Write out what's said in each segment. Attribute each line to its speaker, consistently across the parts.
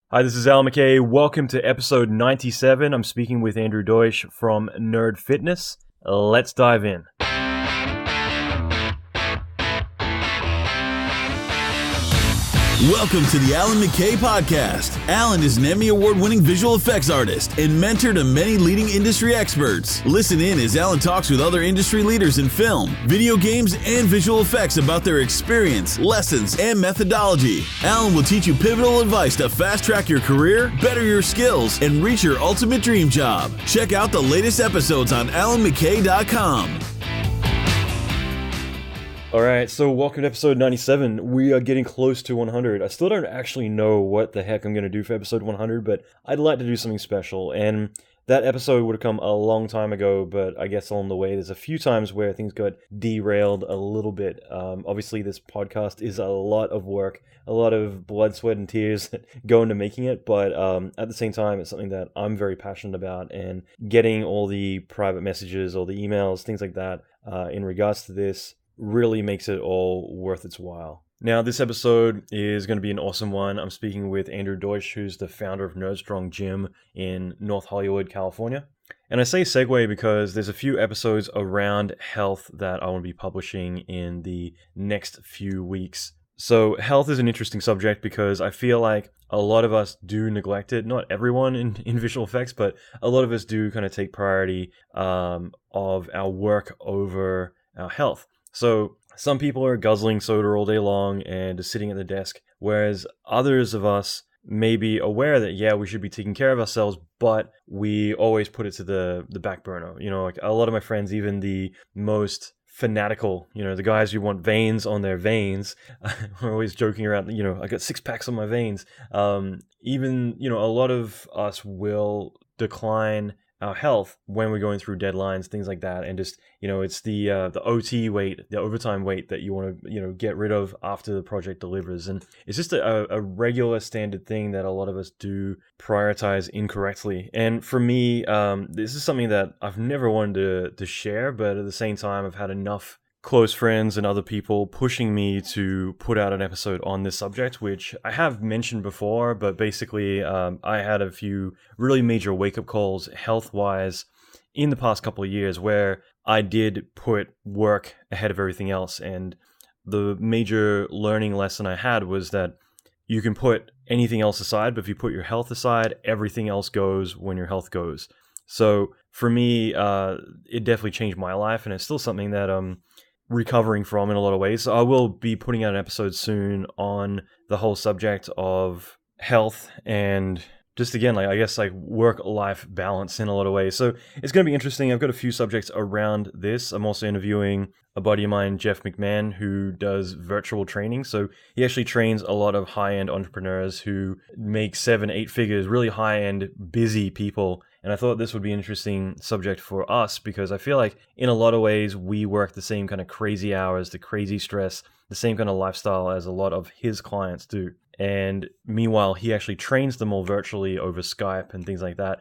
Speaker 1: Hi, this is Allan McKay. Welcome to episode 97. I'm speaking with Andrew Deutsch from Nerd Fitness. Let's dive in.
Speaker 2: Welcome to the Allan McKay podcast. Allan is an Emmy Award-winning visual effects artist and mentor to many leading industry experts. Listen in as Allan talks with other industry leaders in film, video games, and visual effects about their experience, lessons, and methodology. Allan will teach you pivotal advice to fast-track your career, better your skills, and reach your ultimate dream job. Check out the latest episodes on allanmckay.com.
Speaker 1: Alright, so welcome to episode 97. We are getting close to 100. I still don't actually know what the heck I'm going to do for episode 100, but I'd like to do something special. And that episode would have come a long time ago, but I guess along the way, there's a few times where things got derailed a little bit. Obviously, this podcast is a lot of work, a lot of blood, sweat, and tears go into making it, but at the same time, it's something that I'm very passionate about, and getting all the private messages, all the emails, things like that in regards to this really makes it all worth its while. Now, this episode is going to be an awesome one. I'm speaking with Andrew Deutsch, who's the founder of Nerdstrong Gym in North Hollywood, California. And I say segue because there's a few episodes around health that I want to be publishing in the next few weeks. So health is an interesting subject because I feel like a lot of us do neglect it. Not everyone in visual effects, but a lot of us do kind of take priority of our work over our health. So some people are guzzling soda all day long and just sitting at the desk, whereas others of us may be aware that, yeah, we should be taking care of ourselves, but we always put it to the back burner. You know, like a lot of my friends, even the most fanatical, you know, the guys who want veins on their veins, are always joking around, you know, I got 6 packs on my veins. Even, you know, a lot of us will decline our health when we're going through deadlines, things like that, and just, you know, it's the OT weight, the overtime weight that you want to, you know, get rid of after the project delivers. And it's just a regular standard thing that a lot of us do prioritize incorrectly. And for me, this is something that I've never wanted to share, but at the same time, I've had enough close friends and other people pushing me to put out an episode on this subject, which I have mentioned before, but basically I had a few really major wake-up calls health-wise in the past couple of years where I did put work ahead of everything else. And the major learning lesson I had was that you can put anything else aside, but if you put your health aside, everything else goes when your health goes. So for me, it definitely changed my life, and it's still something that recovering from in a lot of ways. So I will be putting out an episode soon on the whole subject of health and just, again, like, I guess, like, work-life balance in a lot of ways. So it's going to be interesting. I've got a few subjects around this. I'm also interviewing a buddy of mine, Jeff McMahon, who does virtual training. So he actually trains a lot of high-end entrepreneurs who make 7-8 figures, really high-end, busy people. And I thought this would be an interesting subject for us because I feel like in a lot of ways we work the same kind of crazy hours, the crazy stress, the same kind of lifestyle as a lot of his clients do. And meanwhile, he actually trains them all virtually over Skype and things like that.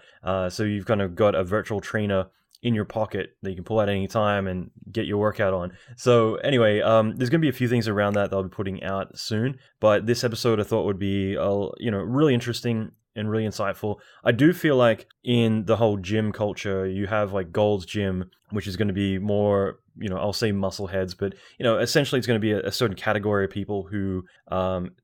Speaker 1: So you've kind of got a virtual trainer in your pocket that you can pull out any time and get your workout on. So anyway, there's going to be a few things around that I'll be putting out soon. But this episode I thought would be, really interesting and really insightful. I do feel like in the whole gym culture, you have like Gold's Gym, which is going to be more, I'll say muscle heads, but, essentially it's going to be a certain category of people who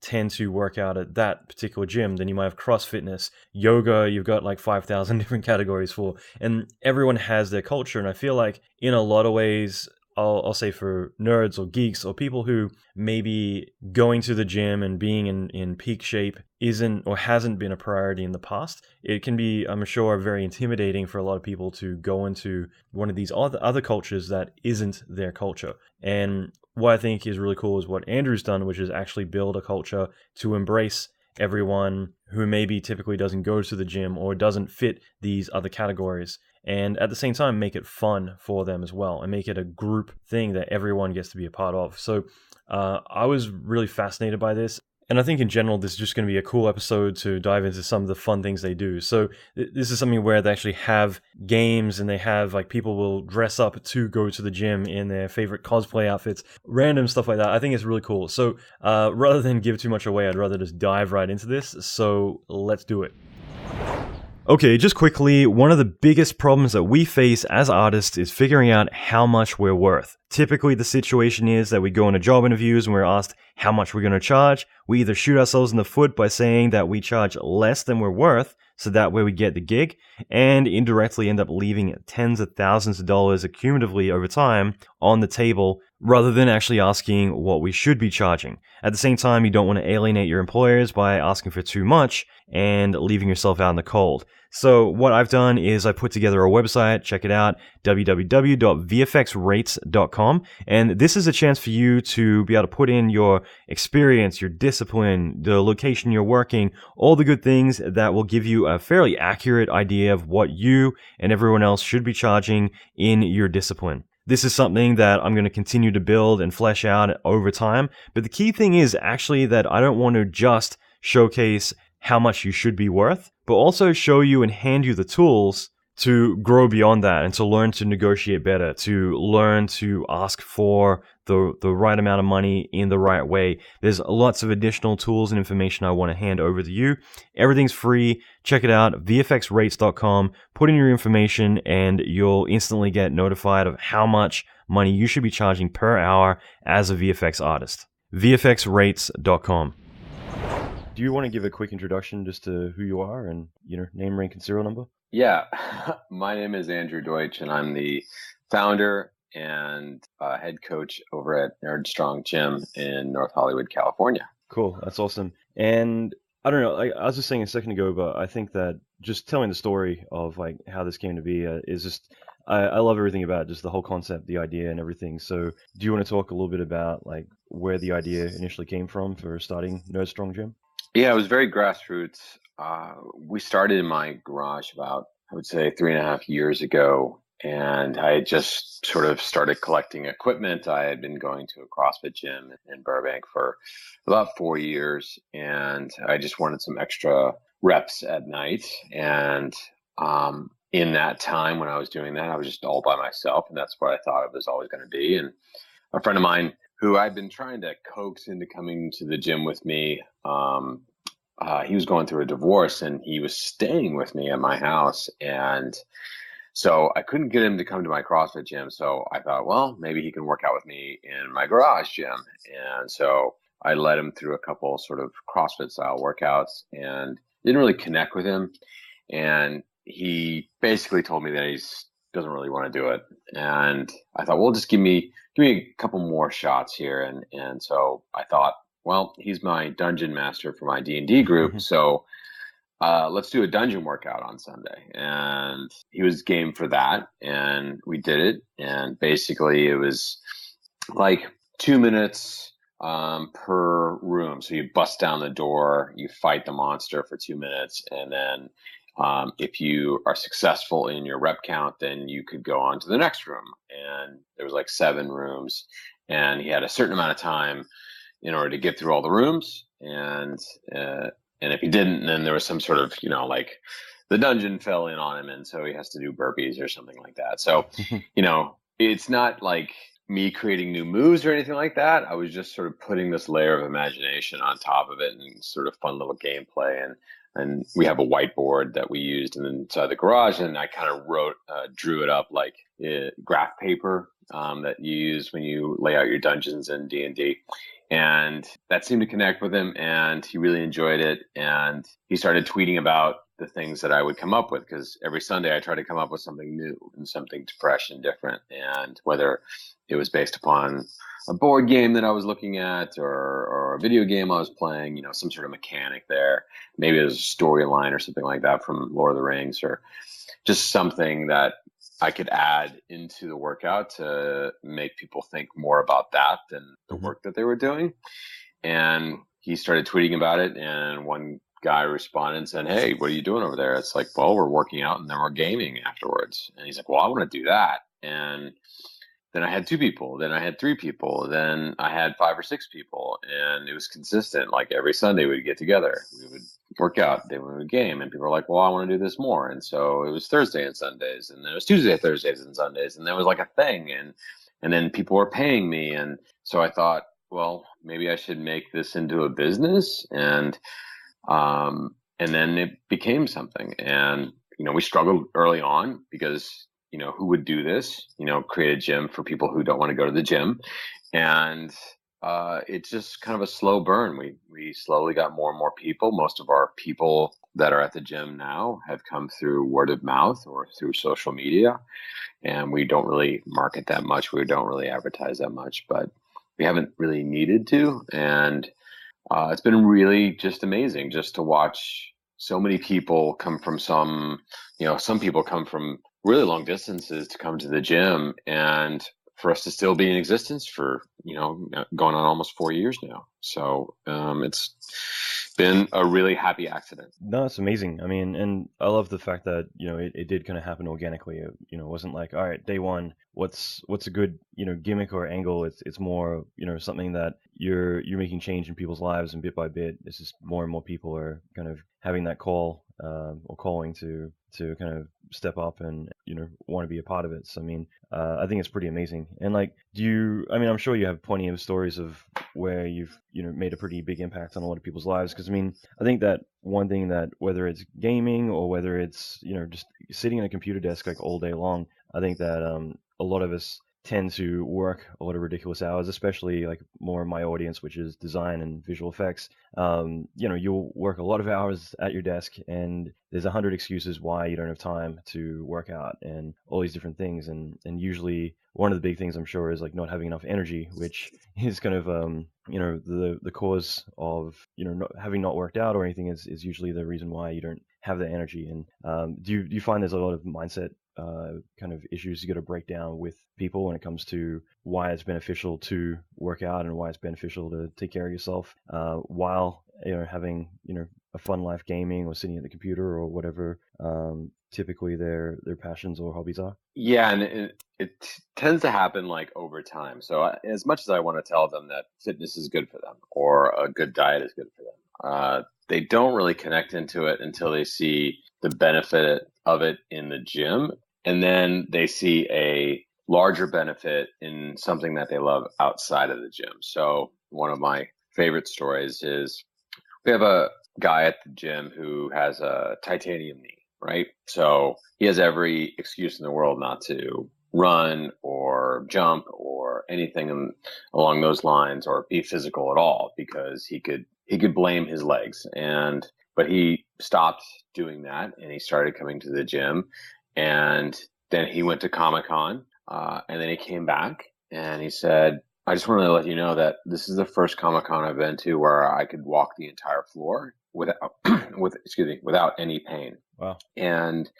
Speaker 1: tend to work out at that particular gym. Then you might have CrossFitness, yoga, you've got like 5,000 different categories for, and everyone has their culture. And I feel like in a lot of ways, I'll say for nerds or geeks or people who maybe going to the gym and being in peak shape isn't or hasn't been a priority in the past, it can be, I'm sure, very intimidating for a lot of people to go into one of these other cultures that isn't their culture. And what I think is really cool is what Andrew's done, which is actually build a culture to embrace everyone who maybe typically doesn't go to the gym or doesn't fit these other categories. And at the same time, make it fun for them as well and make it a group thing that everyone gets to be a part of. So I was really fascinated by this. And I think in general, this is just going to be a cool episode to dive into some of the fun things they do. So this is something where they actually have games and they have like people will dress up to go to the gym in their favorite cosplay outfits, random stuff like that. I think it's really cool. So rather than give too much away, I'd rather just dive right into this. So let's do it. Okay, just quickly, one of the biggest problems that we face as artists is figuring out how much we're worth. Typically, the situation is that we go into job interviews and we're asked how much we're going to charge. We either shoot ourselves in the foot by saying that we charge less than we're worth, so that way we get the gig, and indirectly end up leaving tens of thousands of dollars accumulatively over time on the table, rather than actually asking what we should be charging. At the same time, you don't want to alienate your employers by asking for too much and leaving yourself out in the cold. So what I've done is I put together a website, check it out, www.vfxrates.com, and this is a chance for you to be able to put in your experience, your discipline, the location you're working, all the good things that will give you a fairly accurate idea of what you and everyone else should be charging in your discipline. This is something that I'm going to continue to build and flesh out over time. But the key thing is actually that I don't want to just showcase how much you should be worth, but also show you and hand you the tools to grow beyond that and to learn to negotiate better, to learn to ask for the right amount of money in the right way. There's lots of additional tools and information I want to hand over to you. Everything's free. Check it out, vfxrates.com. Put in your information and you'll instantly get notified of how much money you should be charging per hour as a VFX artist. vfxrates.com. Do you want to give a quick introduction just to who you are and, name, rank, and serial number?
Speaker 3: Yeah, my name is Andrew Deutsch, and I'm the founder and head coach over at Nerdstrong Gym in North Hollywood, California.
Speaker 1: Cool, that's awesome. And I don't know, I was just saying a second ago, but I think that just telling the story of like how this came to be is just, I love everything about it, just the whole concept, the idea and everything. So do you want to talk a little bit about like where the idea initially came from for starting Nerdstrong Gym?
Speaker 3: Yeah, it was very grassroots. We started in my garage about, I would say, 3.5 years ago. And I had just sort of started collecting equipment. I had been going to a CrossFit gym in Burbank for about 4 years. And I just wanted some extra reps at night. And in that time when I was doing that, I was just all by myself. And that's what I thought it was always going to be. And a friend of mine who I'd been trying to coax into coming to the gym with me, he was going through a divorce and he was staying with me at my house. And so I couldn't get him to come to my CrossFit gym. So I thought, well, maybe he can work out with me in my garage gym. And so I led him through a couple sort of CrossFit style workouts and didn't really connect with him. And he basically told me that he doesn't really want to do it. And I thought, well, just give me a couple more shots here. And so I thought, well, he's my dungeon master for my D&D group. So let's do a dungeon workout on Sunday. And he was game for that. And we did it. And basically it was like 2 minutes per room. So you bust down the door, you fight the monster for 2 minutes. And then if you are successful in your rep count, then you could go on to the next room. And there was like 7 rooms. And he had a certain amount of time in order to get through all the rooms. And if he didn't, then there was some sort of, like the dungeon fell in on him. And so he has to do burpees or something like that. So, it's not like me creating new moves or anything like that. I was just sort of putting this layer of imagination on top of it and sort of fun little gameplay. And we have a whiteboard that we used inside the garage. And I kind of drew it up like graph paper that you use when you lay out your dungeons in D&D. And that seemed to connect with him, and he really enjoyed it. And he started tweeting about the things that I would come up with, because every Sunday I try to come up with something new and something fresh and different. And whether it was based upon a board game that I was looking at or a video game I was playing, some sort of mechanic there. Maybe it was a storyline or something like that from Lord of the Rings, or just something that I could add into the workout to make people think more about that than the work that they were doing. And he started tweeting about it, and one guy responded and said, "Hey, what are you doing over there?" It's like, "Well, we're working out and then we're gaming afterwards." And he's like, "Well, I want to do that." And then I had 2 people, then I had 3 people, then I had 5 or 6 people, and it was consistent. Like every Sunday we'd get together, we would work out, then we would game, and people were like, well, I want to do this more. And so it was Thursday and Sundays, and then it was Tuesday, Thursdays and Sundays, and that was like a thing. And then people were paying me. And so I thought, well, maybe I should make this into a business. And then it became something. And, we struggled early on because, who would do this, create a gym for people who don't want to go to the gym. And it's just kind of a slow burn. We slowly got more and more people. Most of our people that are at the gym now have come through word of mouth or through social media. And we don't really market that much. We don't really advertise that much, but we haven't really needed to. And it's been really just amazing just to watch so many people come from some people come from really long distances to come to the gym, and for us to still be in existence for, going on almost 4 years now. So it's been a really happy accident.
Speaker 1: No, it's amazing. I mean, and I love the fact that, it did kind of happen organically. It wasn't like, all right, day one, what's a good, gimmick or angle. It's more, something that you're making change in people's lives, and bit by bit, it's just more and more people are kind of having that call or calling to kind of step up and, want to be a part of it. So, I mean, I think it's pretty amazing. And like, I'm sure you have plenty of stories of where you've, made a pretty big impact on a lot of people's lives. Because, I think that one thing that, whether it's gaming or whether it's, just sitting at a computer desk like all day long, I think that a lot of us tend to work a lot of ridiculous hours, especially like more of my audience, which is design and visual effects. You'll work a lot of hours at your desk, and there's 100 excuses why you don't have time to work out and all these different things. And usually one of the big things, I'm sure, is like not having enough energy, which is kind of, the cause of, not worked out or anything is usually the reason why you don't have the energy. And do you find there's a lot of mindset kind of issues you got to break down with people when it comes to why it's beneficial to work out and why it's beneficial to take care of yourself while having a fun life gaming or sitting at the computer or whatever typically their passions or hobbies are?
Speaker 3: Yeah, and it tends to happen like over time. So as much as I want to tell them that fitness is good for them or a good diet is good for them, they don't really connect into it until they see the benefit of it in the gym. And then they see a larger benefit in something that they love outside of the gym. So one of my favorite stories is we have a guy at the gym who has a titanium knee, right? So he has every excuse in the world not to run or jump or anything along those lines or be physical at all, because he could blame his legs. But he stopped doing that and he started coming to the gym, and then he went to Comic-Con and then he came back and he said, I just wanted to let you know that this is the first Comic-Con I've been to where I could walk the entire floor without any pain.
Speaker 1: Wow.
Speaker 3: And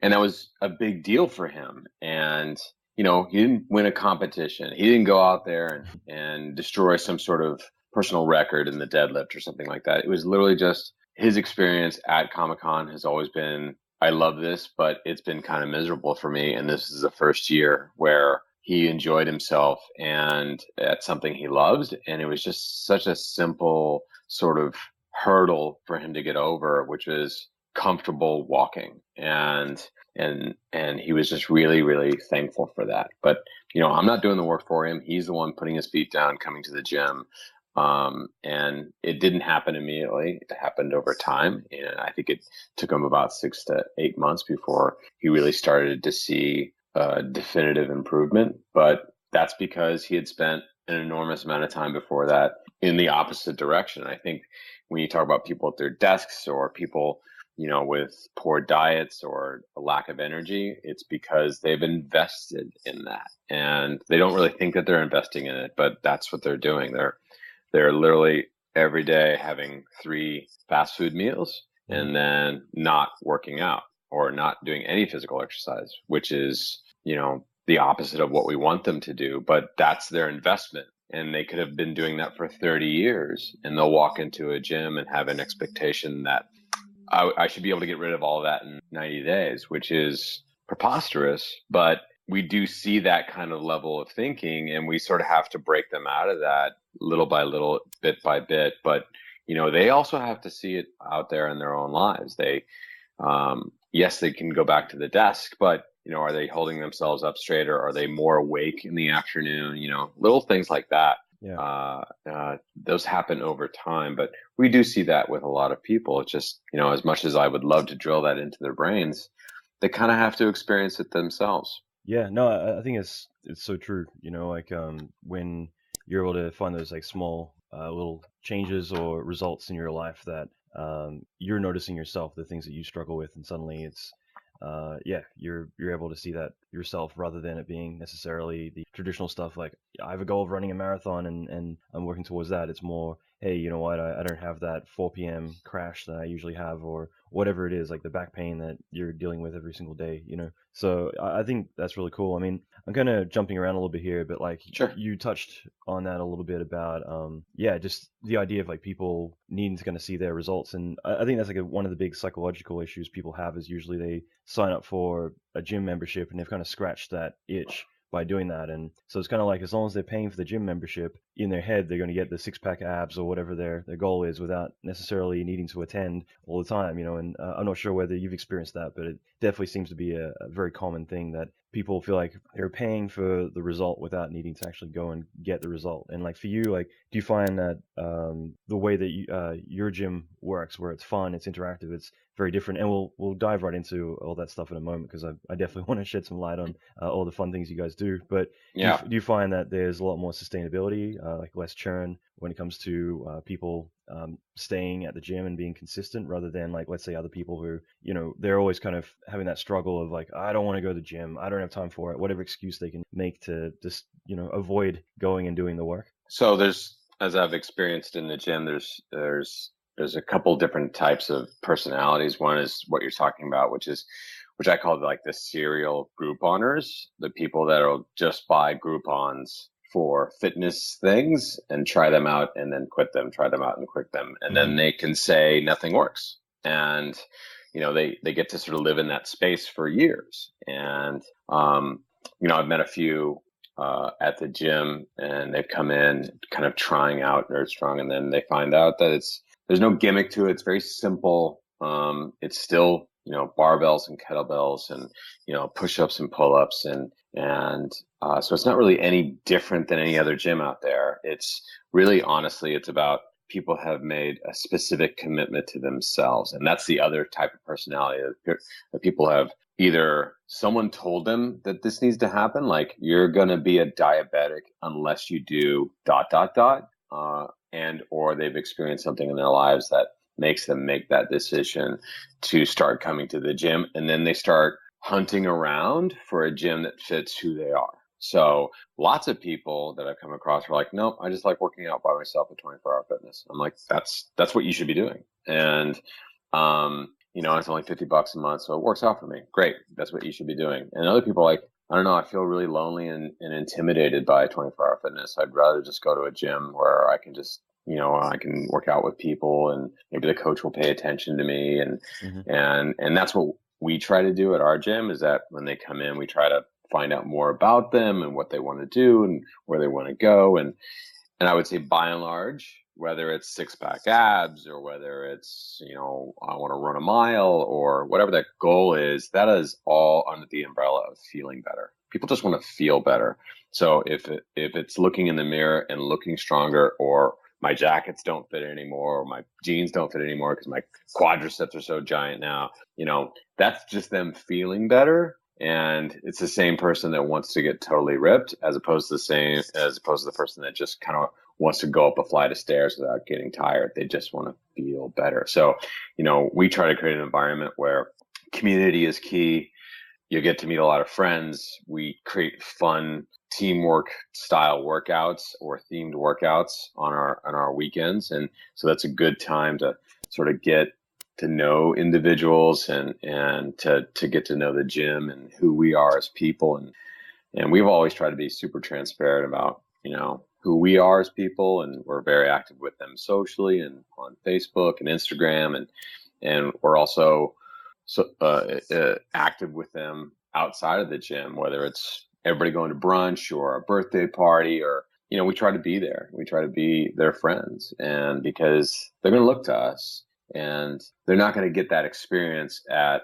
Speaker 3: that was a big deal for him. And, he didn't win a competition. He didn't go out there and destroy some sort of personal record in the deadlift or something like that. It was literally just his experience at Comic-Con has always been, I love this, but it's been kind of miserable for me. And this is the first year where he enjoyed himself and at something he loves. And it was just such a simple sort of hurdle for him to get over, which was comfortable walking. And he was just really, really thankful for that. But, I'm not doing the work for him. He's the one putting his feet down, coming to the gym. And it didn't happen immediately. It happened over time. And I think it took him about 6 to 8 months before he really started to see definitive improvement. But that's because he had spent an enormous amount of time before that in the opposite direction. I think when you talk about people at their desks or people, with poor diets or a lack of energy, it's because they've invested in that. And they don't really think that they're investing in it, but that's what they're doing. They're literally every day having 3 fast food meals and then not working out or not doing any physical exercise, which is, the opposite of what we want them to do. But that's their investment. And they could have been doing that for 30 years, and they'll walk into a gym and have an expectation that I should be able to get rid of all of that in 90 days, which is preposterous. But we do see that kind of level of thinking, and we sort of have to break them out of that little by little, bit by bit. But, they also have to see it out there in their own lives. Yes, they can go back to the desk, but, are they holding themselves up straight, or are they more awake in the afternoon? Little things like that.
Speaker 1: Yeah.
Speaker 3: Those happen over time, but we do see that with a lot of people. It's just, as much as I would love to drill that into their brains, they kind of have to experience it themselves.
Speaker 1: Yeah, no, I think it's so true. Like when you're able to find those like small little changes or results in your life that you're noticing yourself, the things that you struggle with, and suddenly it's you're able to see that yourself rather than it being necessarily the traditional stuff like I have a goal of running a marathon and I'm working towards that. It's more, hey, you know what, I don't have that 4 p.m. crash that I usually have, or whatever it is, like the back pain that you're dealing with every single day. So I think that's really cool. I mean, I'm kind of jumping around a little bit here, but like
Speaker 3: Sure.
Speaker 1: you touched on that a little bit about just the idea of like people needing to kind of see their results, and I think that's like one of the big psychological issues people have is usually they sign up for a gym membership and they've kind of scratched that itch by doing that. And so it's kind of like as long as they're paying for the gym membership, in their head they're going to get the six-pack abs or whatever their goal is without necessarily needing to attend all the time. And I'm not sure whether you've experienced that, but it definitely seems to be a very common thing that people feel like they're paying for the result without needing to actually go and get the result. And like for you, like do you find that the way that your gym works, where it's fun, it's interactive, it's very different? And we'll dive right into all that stuff in a moment, because I definitely want to shed some light on all the fun things you guys do. But
Speaker 3: Yeah.
Speaker 1: do you find that there's a lot more sustainability, like less churn when it comes to people staying at the gym and being consistent, rather than like, let's say, other people who, they're always kind of having that struggle of like, I don't want to go to the gym, I don't have time for it, whatever excuse they can make to just, avoid going and doing the work?
Speaker 3: So as I've experienced in the gym, there's a couple different types of personalities. One is what you're talking about, which I call like the serial Grouponers, the people that'll just buy Groupons for fitness things and try them out and then quit them, try them out and quit them. And then they can say nothing works. And, they get to sort of live in that space for years. And, I've met a few at the gym, and they've come in kind of trying out Nerdstrong, and then they find out that there's no gimmick to it. It's very simple. It's still, barbells and kettlebells and, push-ups and pull-ups. So it's not really any different than any other gym out there. It's really, honestly, it's about people have made a specific commitment to themselves. And that's the other type of personality that people have. Either someone told them that this needs to happen, like you're going to be a diabetic unless you do ... and or they've experienced something in their lives that makes them make that decision to start coming to the gym. And then they start hunting around for a gym that fits who they are. So lots of people that I've come across are like, nope, I just like working out by myself at 24-hour fitness. I'm like, that's what you should be doing. And, it's only $50 a month, so it works out for me. Great. That's what you should be doing. And other people are like, I don't know, I feel really lonely and intimidated by 24-hour fitness. I'd rather just go to a gym where I can just, I can work out with people, and maybe the coach will pay attention to me. And that's what we try to do at our gym, is that when they come in, we try to find out more about them and what they want to do and where they want to go. And I would say by and large, whether it's six-pack abs or whether it's, I want to run a mile or whatever that goal is, that is all under the umbrella of feeling better. People just want to feel better. So if it's looking in the mirror and looking stronger, or my jackets don't fit anymore, or my jeans don't fit anymore because my quadriceps are so giant now, that's just them feeling better. And it's the same person that wants to get totally ripped as opposed to the person that just kind of wants to go up a flight of stairs without getting tired. They just want to feel better. So, we try to create an environment where community is key. You get to meet a lot of friends. We create fun teamwork style workouts or themed workouts on our weekends. And so that's a good time to sort of get to know individuals and to get to know the gym and who we are as people. And we've always tried to be super transparent about, who we are as people. And we're very active with them socially and on Facebook and Instagram. And we're also active with them outside of the gym, whether it's everybody going to brunch or a birthday party, or, we try to be there. We try to be their friends, and because they're going to look to us, and they're not going to get that experience at,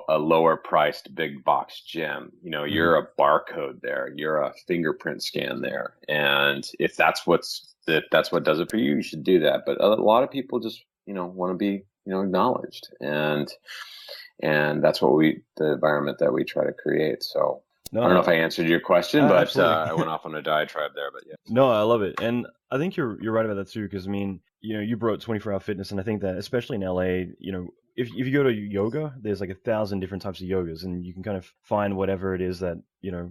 Speaker 3: a lower priced big box gym. You're a barcode there, you're a fingerprint scan there. And if that's what does it for you, you should do that. But a lot of people just, want to be, acknowledged. And that's what the environment that we try to create. So I don't know if I answered your question, but I went off on a diatribe there, but yeah.
Speaker 1: No, I love it. And I think you're right about that too, because I mean, you brought 24-hour fitness, and I think that especially in LA, if you go to yoga, there's like 1,000 different types of yogas, and you can kind of find whatever it is that,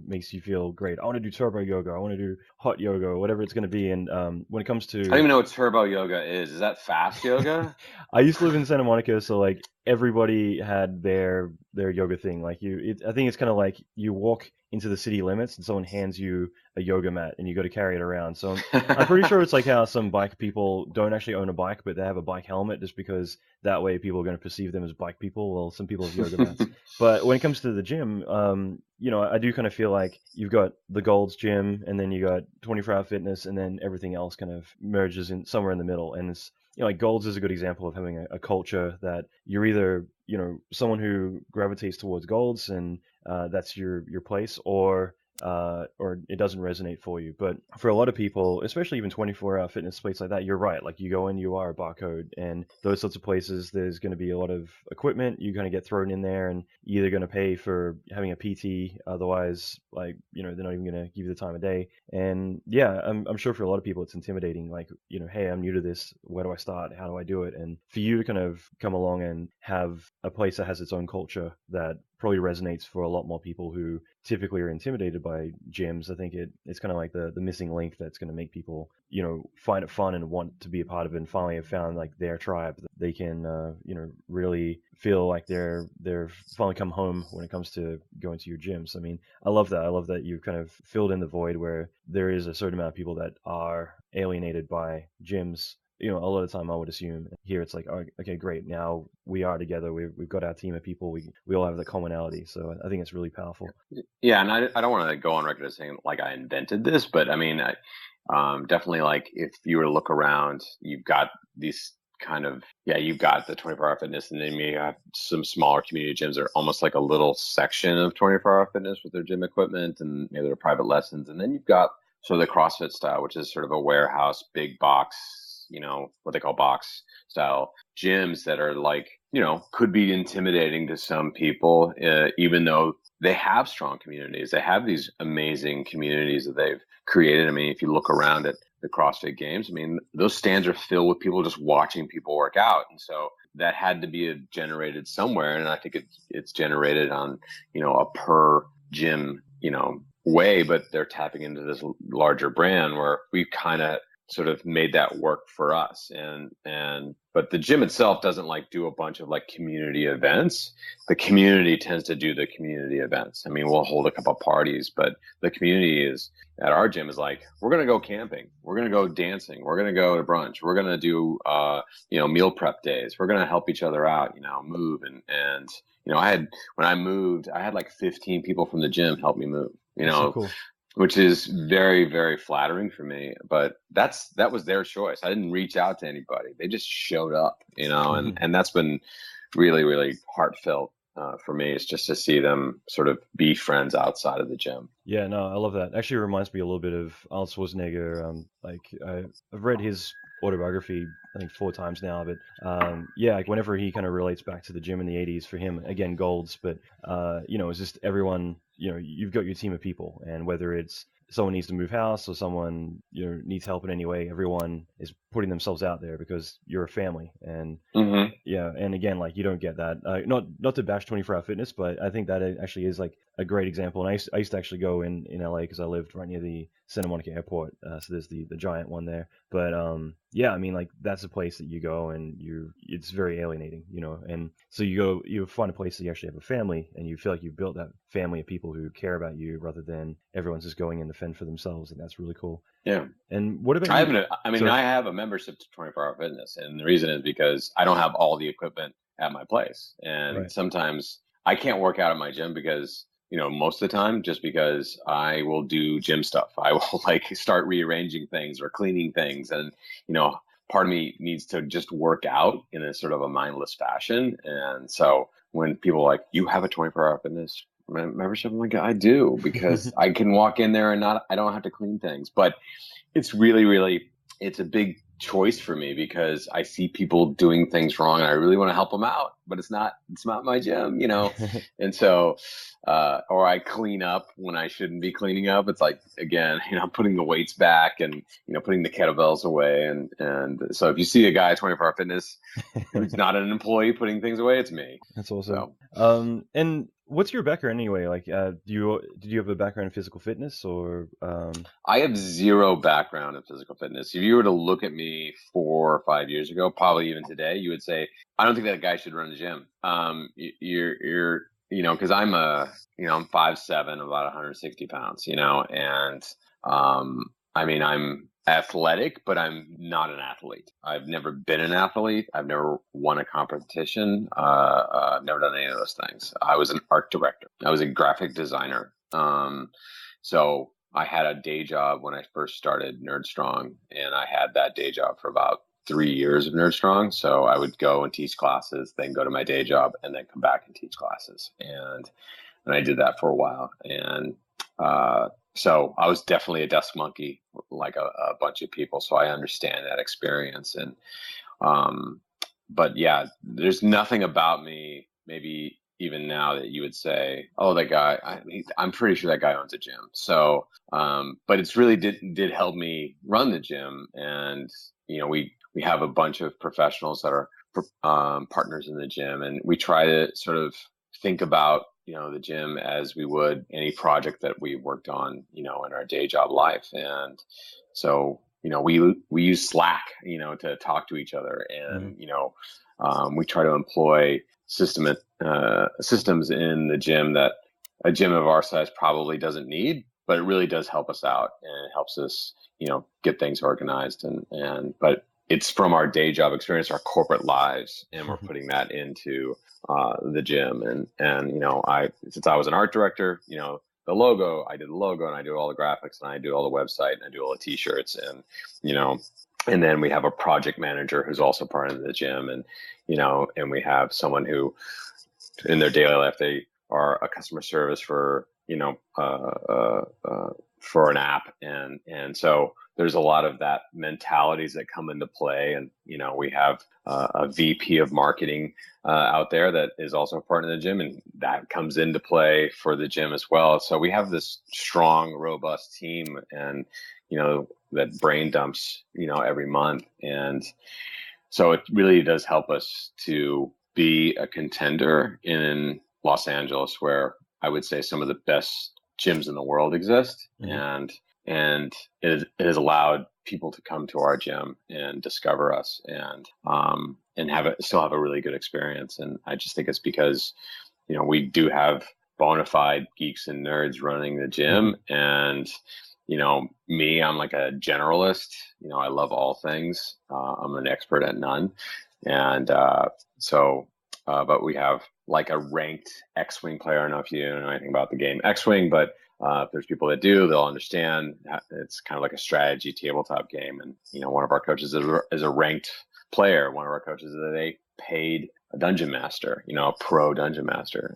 Speaker 1: makes you feel great. I want to do turbo yoga. I want to do hot yoga, or whatever it's going to be. And when it comes to... I
Speaker 3: don't even know what turbo yoga is. Is that fast yoga?
Speaker 1: I used to live in Santa Monica, so like everybody had their yoga thing. Like I think it's kind of like you walk into the city limits and someone hands you a yoga mat and you got to carry it around. So I'm pretty sure it's like how some bike people don't actually own a bike, but they have a bike helmet just because that way people are going to perceive them as bike people. Well, some people have yoga mats. But when it comes to the gym, I do kind of feel like you've got the Gold's Gym, and then you got 24-hour fitness, and then everything else kind of merges in somewhere in the middle. And it's, like Gold's is a good example of having a culture that you're either, someone who gravitates towards Gold's and that's your place, or it doesn't resonate for you. But for a lot of people, especially even 24-hour fitness places like that, you're right. Like you go in, you are a barcode, and those sorts of places, there's going to be a lot of equipment. You're going to get thrown in there, and you're either going to pay for having a PT, otherwise, like, they're not even going to give you the time of day. And yeah, I'm sure for a lot of people it's intimidating. Like, hey, I'm new to this. Where do I start? How do I do it? And for you to kind of come along and have a place that has its own culture that probably resonates for a lot more people who typically are intimidated by gyms. I think it's kind of like the missing link that's going to make people, find it fun and want to be a part of it, and finally have found like their tribe that they can, really feel like they're finally come home when it comes to going to your gyms. I mean, I love that. I love that you've kind of filled in the void where there is a certain amount of people that are alienated by gyms. A lot of the time I would assume here it's like, oh, okay, great. Now we are together. We've got our team of people. We all have the commonality. So I think it's really powerful.
Speaker 3: Yeah. And I don't want to go on record as saying like I invented this, but I mean, definitely like if you were to look around, you've got these you've got the 24-hour fitness, and then you have some smaller community gyms that are almost like a little section of 24-hour fitness with their gym equipment and maybe their private lessons. And then you've got sort of the CrossFit style, which is sort of a warehouse, big box, what they call box style gyms that are like, could be intimidating to some people, even though they have strong communities. They have these amazing communities that they've created. I mean, if you look around at the CrossFit Games, I mean, those stands are filled with people just watching people work out. And so that had to be generated somewhere. And I think it's generated on, a per gym, way, but they're tapping into this larger brand where we kind of sort of made that work for us. But the gym itself doesn't like do a bunch of like community events. The community tends to do the community events. I mean, we'll hold a couple of parties, but the community is at our gym is like, we're going to go camping. We're going to go dancing. We're going to go to brunch. We're going to do, meal prep days. We're going to help each other out, move. And, when I moved, I had like 15 people from the gym help me move,
Speaker 1: So cool.
Speaker 3: Which is very, very flattering for me. But that was their choice. I didn't reach out to anybody. They just showed up, and that's been really, really heartfelt for me. It's just to see them sort of be friends outside of the gym.
Speaker 1: Yeah, no, I love that. Actually, it reminds me a little bit of Arnold Schwarzenegger. I've read his autobiography, I think 4 times now, but like whenever he kind of relates back to the gym in the 80s, for him, again, Gold's, but it's just everyone, you've got your team of people, and whether it's someone needs to move house or someone needs help in any way, everyone is putting themselves out there because you're a family. And and again, like you don't get that, not to bash 24-hour fitness, but I think that it actually is like a great example. And I used to actually go in LA because I lived right near the Santa Monica airport, so there's the giant one there. But I mean, like that's a place that you go and it's very alienating, and so you find a place that you actually have a family, and you feel like you've built that family of people who care about you rather than everyone's just going in to fend for themselves, and that's really cool.
Speaker 3: Yeah.
Speaker 1: And what about
Speaker 3: I have a membership to 24-hour fitness, and the reason is because I don't have all the equipment at my place, and sometimes I can't work out at my gym because most of the time, just because I will do gym stuff. I will like start rearranging things or cleaning things. And, part of me needs to just work out in a sort of a mindless fashion. And so when people are like, you have a 24-hour fitness membership, I'm like, I do, because I can walk in there and I don't have to clean things. But it's really, it's a big choice for me, because I see people doing things wrong and I really want to help them out, but it's not my gym, And so, or I clean up when I shouldn't be cleaning up. It's like, again, putting the weights back and, putting the kettlebells away. And so if you see a guy at 24-hour fitness who's not an employee putting things away, it's me.
Speaker 1: That's awesome.
Speaker 3: So.
Speaker 1: And what's your background anyway? Like, did you have a background in physical fitness, or?
Speaker 3: I have zero background in physical fitness. If you were to look at me 4 or 5 years ago, probably even today, you would say, I don't think that guy should run a gym. Because I'm I'm 5'7", about 160 pounds, and I'm athletic, but I'm not an athlete. I've never been an athlete. I've never won a competition. I've never done any of those things. I was an art director. I was a graphic designer. So I had a day job when I first started Nerdstrong, and I had that day job for about 3 years of Nerdstrong. So I would go and teach classes, then go to my day job, and then come back and teach classes. And I did that for a while. And so I was definitely a desk monkey, like a bunch of people. So I understand that experience. And but yeah, there's nothing about me, maybe even now, that you would say, oh, that guy, I'm pretty sure that guy owns a gym. So, but it's really did help me run the gym. And, we have a bunch of professionals that are partners in the gym, and we try to sort of think about, the gym as we would any project that we worked on, in our day job life. And so, we use Slack, to talk to each other. And, we try to employ systems in the gym that a gym of our size probably doesn't need, but it really does help us out, and it helps us, get things organized. But it's from our day job experience, our corporate lives, and we're putting that into the gym. And since I was an art director, the logo, I did the logo, and I do all the graphics, and I do all the website, and I do all the t-shirts, and and then we have a project manager who's also part of the gym, and and we have someone who, in their daily life, they are a customer service for for an app, and so there's a lot of that mentalities that come into play. And we have a VP of marketing out there that is also a part of the gym, and that comes into play for the gym as well. So we have this strong, robust team, and that brain dumps every month. And so it really does help us to be a contender in Los Angeles, where I would say some of the best gyms in the world exist. Mm-hmm. And it has allowed people to come to our gym and discover us, and still have a really good experience. And I just think it's because, we do have bona fide geeks and nerds running the gym. Mm-hmm. And, me, I'm like a generalist. I love all things. I'm an expert at none. And but we have like a ranked X-Wing player. I don't know if you know anything about the game X-Wing, but if there's people that do, they'll understand. It's kind of like a strategy tabletop game. And, one of our coaches is a ranked player. One of our coaches is a paid dungeon master, a pro dungeon master.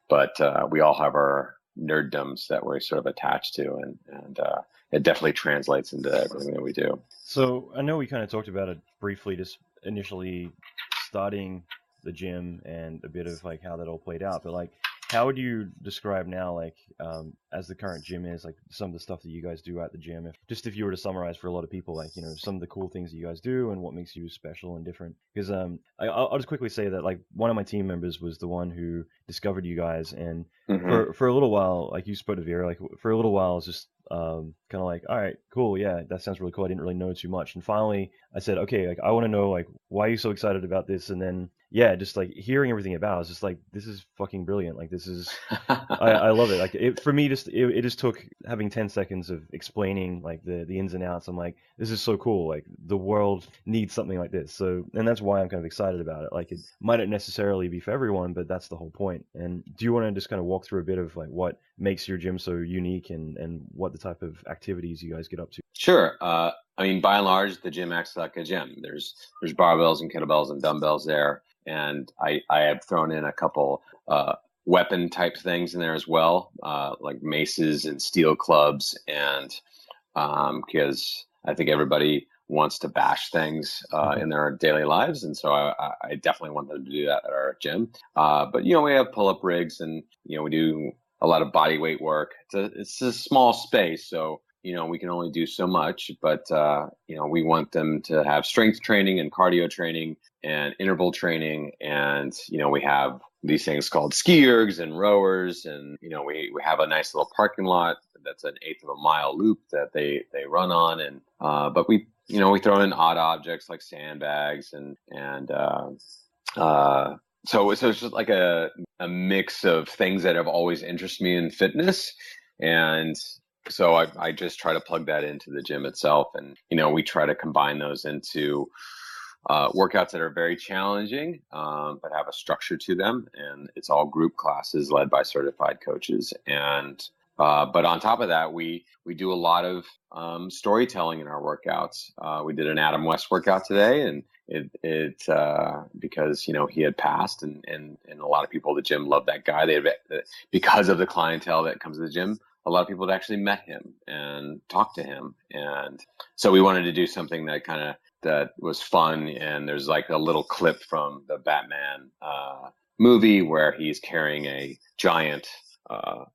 Speaker 3: But we all have our nerddoms that we're sort of attached to. And it definitely translates into everything that we do.
Speaker 1: So I know we kind of talked about it briefly, just initially starting the gym and a bit of like how that all played out. But like, how would you describe now, like, as the current gym is, like some of the stuff that you guys do at the gym? If you were to summarize for a lot of people, like, some of the cool things that you guys do and what makes you special and different. Because I'll just quickly say that, like, one of my team members was the one who discovered you guys, and mm-hmm. for a little while, like you spoke to Vera, like for a little while, I was just kind of like, all right, cool, yeah, that sounds really cool. I didn't really know too much, and finally I said, okay, like I want to know, like, why are you so excited about this? And then yeah, just like hearing everything about it, I was just like, this is fucking brilliant. Like this is, I love it. Like it for me, it just took having 10 seconds of explaining like the ins and outs. I'm like, this is so cool. Like the world needs something like this. So, and that's why I'm kind of excited about it. Like it might not necessarily be for everyone, but that's the whole point. And do you want to just kind of walk through a bit of like what makes your gym so unique and what the type of activities you guys get up to?
Speaker 3: Sure. I mean, by and large, the gym acts like a gym. There's barbells and kettlebells and dumbbells there, and I have thrown in a couple weapon type things in there as well, like maces and steel clubs, and because I think everybody wants to bash things in their daily lives, and so I definitely want them to do that at our gym. But we have pull-up rigs, and we do a lot of body weight work. It's a small space, so we can only do so much, but we want them to have strength training and cardio training and interval training, and we have these things called ski ergs and rowers, and we have a nice little parking lot that's an eighth of a mile loop that they run on, and but we throw in odd objects like sandbags and so it's just like a mix of things that have always interested me in fitness, and so I just try to plug that into the gym itself, and we try to combine those into workouts that are very challenging, but have a structure to them, and it's all group classes led by certified coaches. And but on top of that, we do a lot of storytelling in our workouts. We did an Adam West workout today, and it because he had passed, and a lot of people at the gym love that guy. Because of the clientele that comes to the gym, a lot of people had actually met him and talked to him, and so we wanted to do something that was fun. And there's like a little clip from the Batman movie where he's carrying a giant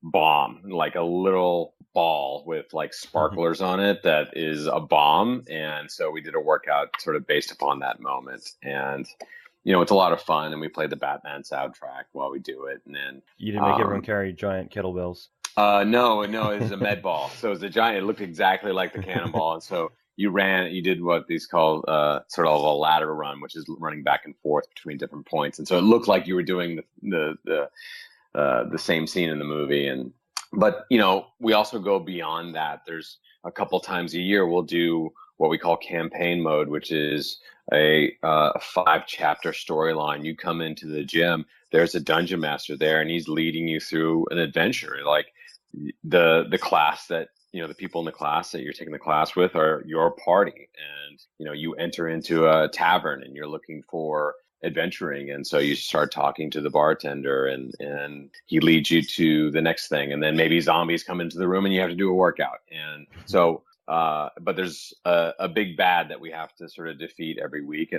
Speaker 3: bomb, like a little ball with like sparklers on it that is a bomb. And so we did a workout sort of based upon that moment, and it's a lot of fun, and we played the Batman soundtrack while we do it. And then
Speaker 1: You didn't make everyone carry giant kettlebells.
Speaker 3: no, it was a med ball. So it was a giant. It looked exactly like the cannonball, and so you did what these call sort of a ladder run, which is running back and forth between different points, and so it looked like you were doing the same scene in the movie. But we also go beyond that. There's a couple times a year we'll do what we call campaign mode, which is a 5-chapter storyline. You come into the gym, there's a dungeon master there, and he's leading you through an adventure. Like the class that the people in the class that you're taking the class with are your party, and you enter into a tavern and you're looking for adventuring, and so you start talking to the bartender, and he leads you to the next thing, and then maybe zombies come into the room and you have to do a workout. And so but there's a big bad that we have to sort of defeat every week,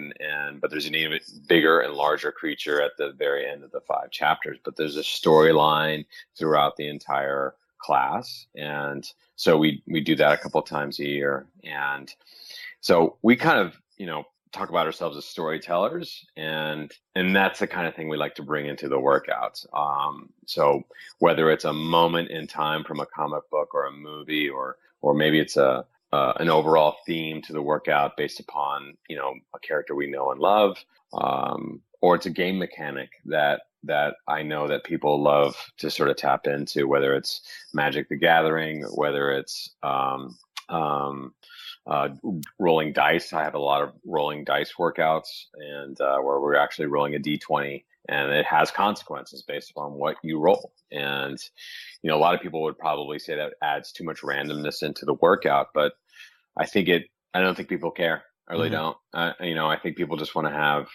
Speaker 3: but there's an even bigger and larger creature at the very end of the 5 chapters. But there's a storyline throughout the entire class, and so we do that a couple of times a year. And so we kind of talk about ourselves as storytellers, and that's the kind of thing we like to bring into the workouts. So whether it's a moment in time from a comic book or a movie, or maybe it's an overall theme to the workout based upon a character we know and love, or it's a game mechanic that I know that people love to sort of tap into, whether it's Magic the Gathering, whether it's rolling dice. I have a lot of rolling dice workouts, and where we're actually rolling a d20, and it has consequences based upon what you roll. And a lot of people would probably say that adds too much randomness into the workout, but I don't think people care. I really don't. I think people just want to have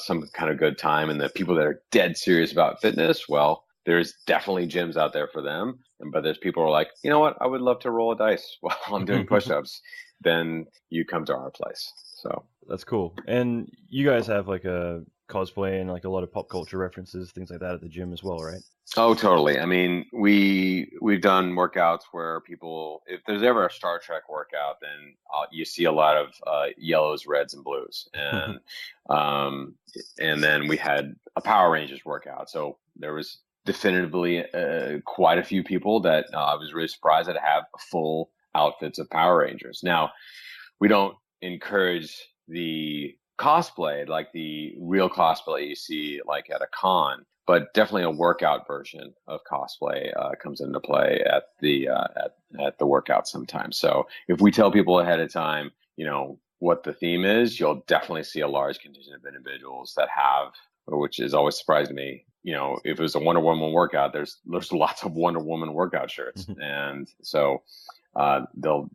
Speaker 3: some kind of good time, and the people that are dead serious about fitness, well, there's definitely gyms out there for them. But there's people who are like, you know what, I would love to roll a dice while I'm doing push-ups. Then you come to our place. So
Speaker 1: that's cool. And you guys have like a cosplay and like a lot of pop culture references, things like that at the gym as well, right?
Speaker 3: Oh, totally. I mean, we've done workouts where people, if there's ever a Star Trek workout, then you see a lot of yellows, reds, and blues, and and then we had a Power Rangers workout. So there was definitively quite a few people that I was really surprised that have full outfits of Power Rangers. Now, we don't encourage the cosplay, like the real cosplay you see like at a con, but definitely a workout version of cosplay comes into play at the workout sometimes. So if we tell people ahead of time, what the theme is, you'll definitely see a large contingent of individuals that have, which is always surprising me. If it was a Wonder Woman workout, there's lots of Wonder Woman workout shirts, and so they'll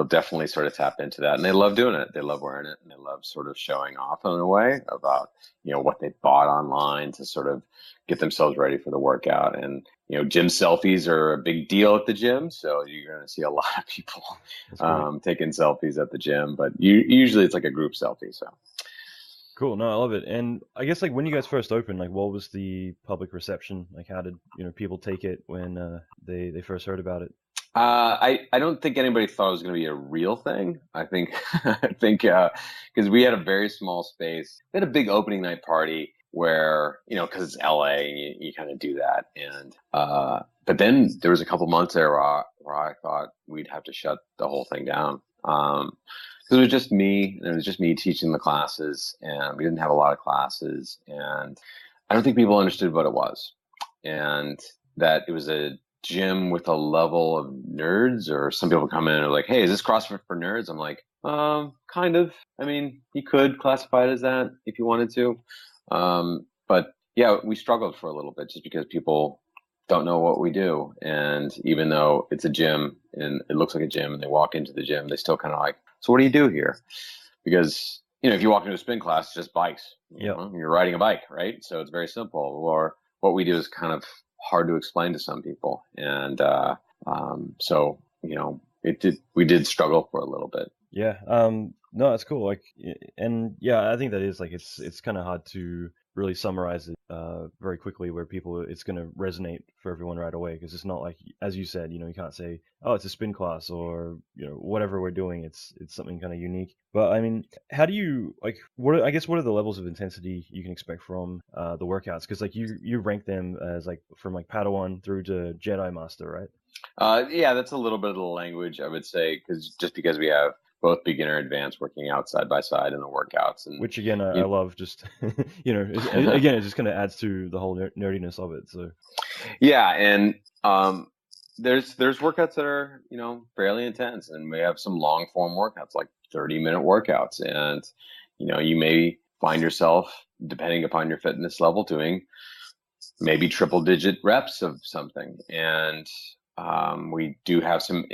Speaker 3: definitely sort of tap into that, and they love doing it. They love wearing it, and they love sort of showing off in a way about what they bought online to sort of get themselves ready for the workout. And gym selfies are a big deal at the gym, so you're going to see a lot of people taking selfies at the gym. But usually it's like a group selfie. So
Speaker 1: cool. No, I love it. And I guess like when you guys first opened, like what was the public reception? Like how did people take it when they first heard about it?
Speaker 3: I don't think anybody thought it was going to be a real thing. I think because we had a very small space. We had a big opening night party where because it's LA, you kind of do that. And but then there was a couple months there where I thought we'd have to shut the whole thing down. Because it was just me, and it was just me teaching the classes, and we didn't have a lot of classes, and I don't think people understood what it was, and that it was a gym with a level of nerds. Or some people come in and are like, hey, is this CrossFit for nerds? I'm like, kind of. I mean, you could classify it as that if you wanted to. But yeah, we struggled for a little bit just because people don't know what we do. And even though it's a gym and it looks like a gym and they walk into the gym, they still kind of like, so what do you do here? Because, if you walk into a spin class, it's just bikes. You're riding a bike, right? So it's very simple. Or what we do is kind of hard to explain to some people. And so, we did struggle for a little bit.
Speaker 1: Yeah. No, that's cool. Like, and yeah, I think that is like, it's kind of hard to really summarize it very quickly where it's going to resonate for everyone right away. Because it's not like, as you said, you can't say, oh, it's a spin class or, whatever we're doing, it's something kind of unique. But I mean, how do you, like, what are the levels of intensity you can expect from the workouts? Because like you rank them as like from like Padawan through to Jedi Master, right?
Speaker 3: Yeah, that's a little bit of the language, I would say, because we have both beginner and advanced working out side by side in the workouts. And
Speaker 1: which again, I love. Just again, it just kind of adds to the whole nerdiness of it. So
Speaker 3: yeah, and there's workouts that are fairly intense, and we have some long form workouts like 30-minute workouts, and you may find yourself, depending upon your fitness level, doing maybe triple digit reps of something. And we do have some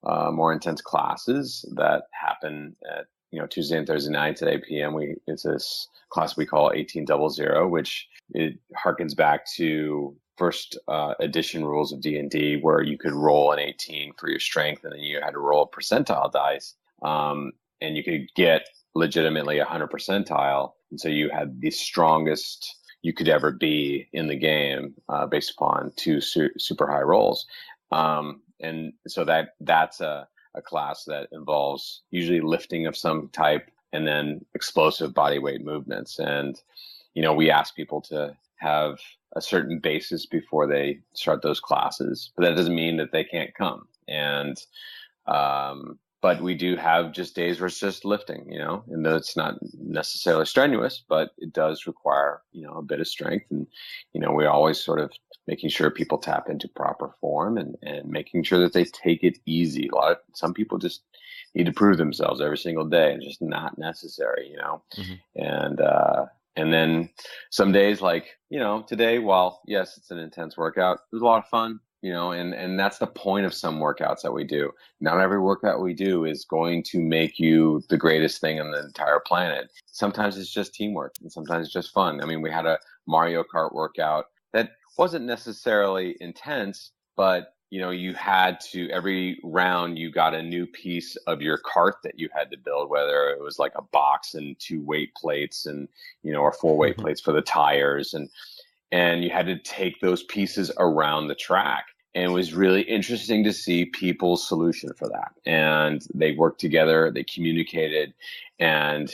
Speaker 3: more intense classes that happen at Tuesday and Thursday nights at 8 p.m. It's this class we call 1800, which it harkens back to first edition rules of D&D, where you could roll an 18 for your strength, and then you had to roll a percentile dice, and you could get legitimately 100 percentile, and so you had the strongest you could ever be in the game based upon two super high rolls. And so that's a class that involves usually lifting of some type and then explosive body weight movements. And, we ask people to have a certain basis before they start those classes, but that doesn't mean that they can't come. And, but we do have just days where it's just lifting, and though it's not necessarily strenuous, but it does require, a bit of strength. And, we're always sort of making sure people tap into proper form and making sure that they take it easy. Some people just need to prove themselves every single day, and just not necessary, Mm-hmm. And then some days like, today, while yes, it's an intense workout, it was a lot of fun. And that's the point of some workouts that we do. Not every workout we do is going to make you the greatest thing on the entire planet. Sometimes it's just teamwork, and sometimes it's just fun. I mean, we had a Mario Kart workout that wasn't necessarily intense, but you had to, every round you got a new piece of your cart that you had to build, whether it was like a box and 2 weight plates and, or 4 weight plates for the tires. And you had to take those pieces around the track. And it was really interesting to see people's solution for that. And they worked together, they communicated. And